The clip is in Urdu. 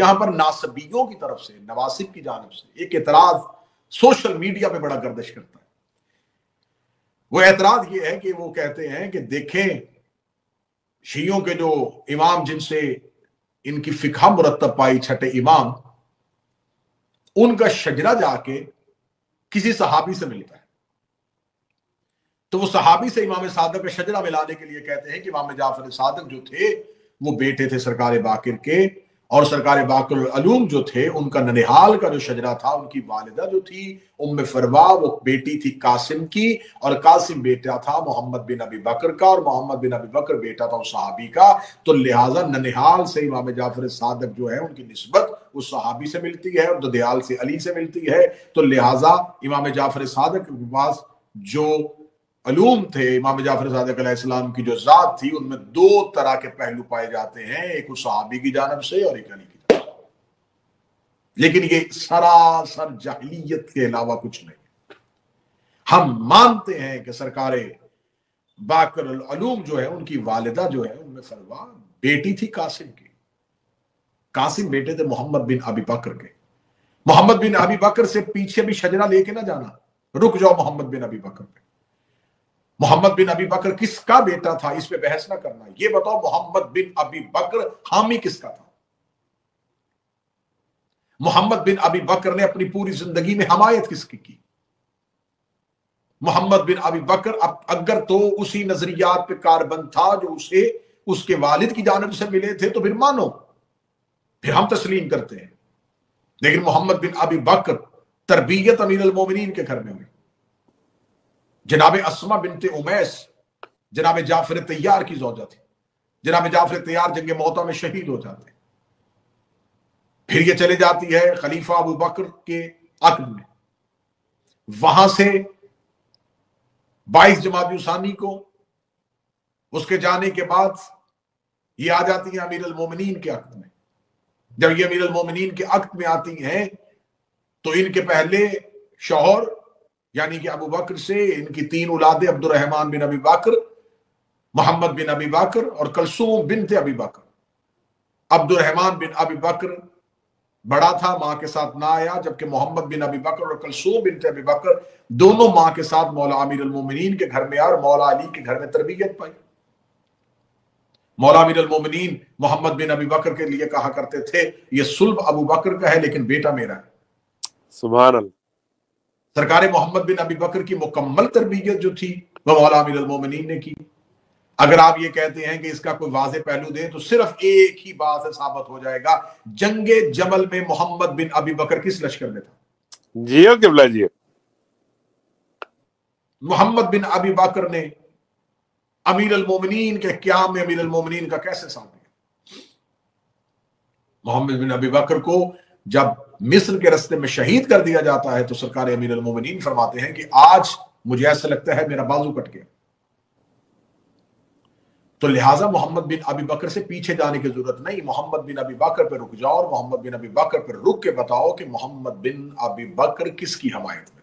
یہاں پر ناصبیوں کی طرف سے، نواسب کی جانب سے ایک اعتراض سوشل میڈیا پہ بڑا گردش کرتا ہے۔ وہ اعتراض یہ ہے کہ وہ کہتے ہیں کہ دیکھیں شیعوں کے جو امام جن سے ان کی فقہ مرتب پائی، چھٹے امام، ان کا شجرہ جا کے کسی صحابی سے ملتا ہے، تو وہ صحابی سے امام صادق کا شجرہ ملانے کے لیے کہتے ہیں کہ امام جعفر صادق جو تھے وہ بیٹے تھے سرکار باقر کے، اور سرکار باقر العلوم جو تھے ان کا ننہال کا جو شجرہ تھا، ان کی والدہ جو تھی ام فروا، وہ بیٹی تھی قاسم کی، اور قاسم بیٹا تھا محمد بن ابی بکر کا، اور محمد بن ابی بکر بیٹا تھا اس صحابی کا، تو لہٰذا ننہال سے امام جعفر صادق جو ہے ان کی نسبت اس صحابی سے ملتی ہے، اور ددیال سے علی سے ملتی ہے، تو لہٰذا امام جعفر صادق کے پاس جو علوم تھے، امام جعفر صادق علیہ السلام کی جو ذات تھی، ان میں دو طرح کے پہلو پائے جاتے ہیں، ایک اس صحابی کی جانب سے اور ایک علی کی جانب سے۔ لیکن یہ سراسر جاہلیت کے علاوہ کچھ نہیں۔ ہم مانتے ہیں کہ سرکار باقر العلوم جو ہے ان کی والدہ جو ہے ام فروا بیٹی تھی قاسم کی، قاسم بیٹے تھے محمد بن ابی بکر کے۔ محمد بن ابی بکر سے پیچھے بھی شجرہ لے کے نہ جانا، رک جاؤ محمد بن ابی بکر پہ۔ محمد بن ابی بکر کس کا بیٹا تھا اس پہ بحث نہ کرنا، یہ بتاؤ محمد بن ابی بکر حامی کس کا تھا؟ محمد بن ابی بکر نے اپنی پوری زندگی میں حمایت کس کی کی؟ محمد بن ابی بکر اگر تو اسی نظریات پہ کاربند تھا جو اسے اس کے والد کی جانب سے ملے تھے تو پھر مانو، پھر ہم تسلیم کرتے ہیں، لیکن محمد بن ابی بکر تربیت امیر المومنین کے گھر میں ہوئی۔ جناب اسما بنت امیس جناب جعفر طیار کی زوجہ تھی، جناب جعفر طیار جنگ موطا میں شہید ہو جاتے ہیں، پھر یہ چلے جاتی ہے خلیفہ ابو بکر کے عقد میں، وہاں سے 22 جمادی ثانی کو اس کے جانے کے بعد یہ آ جاتی ہیں امیر المومنین کے عقد میں۔ جب یہ امیر المومنین کے عقد میں آتی ہیں تو ان کے پہلے شوہر یعنی کہ ابو بکر سے ان کی 3 اولادیں، عبد الرحمن بن ابی بکر، محمد بن ابی بکر اور کلثوم بنت ابی بکر۔ عبد الرحمن بن ابی بکر بڑا تھا، ماں کے ساتھ نہ آیا، جبکہ محمد بن ابی بکر اور کلثوم بنت ابی بکر دونوں ماں کے ساتھ مولا امیر المومنین کے گھر میں آئے اور مولا علی کے گھر میں تربیت پائی۔ مولا امیر المومنین محمد بن ابی بکر کے لیے کہا کرتے تھے یہ صلب ابو بکر کا ہے لیکن بیٹا میرا ہے۔ سبحان اللہ۔ سرکار محمد بن ابی بکر کی مکمل تربیت جو تھی وہ مولا امیر المومنین نے کی۔ اگر آپ یہ کہتے ہیں کہ اس کا کوئی واضح پہلو دیں تو صرف ایک ہی بات سے ثابت ہو جائے گا، جنگ جمل میں محمد بن ابی بکر کس لشکر میں تھا؟ جیو قبلہ جی، محمد بن ابی بکر نے امیر المومنین کے قیام میں امیر المومنین کا کیسے ساتھ دیا؟ محمد بن ابی بکر کو جب مصر کے رستے میں شہید کر دیا جاتا ہے تو سرکار امیر المومنین فرماتے ہیں کہ آج مجھے ایسا لگتا ہے میرا بازو کٹ گیا۔ تو لہٰذا محمد بن ابی بکر سے پیچھے جانے کی ضرورت نہیں، محمد بن ابی بکر پہ رک جاؤ اور محمد بن ابی بکر پہ رک کے بتاؤ کہ محمد بن ابی بکر کس کی حمایت میں۔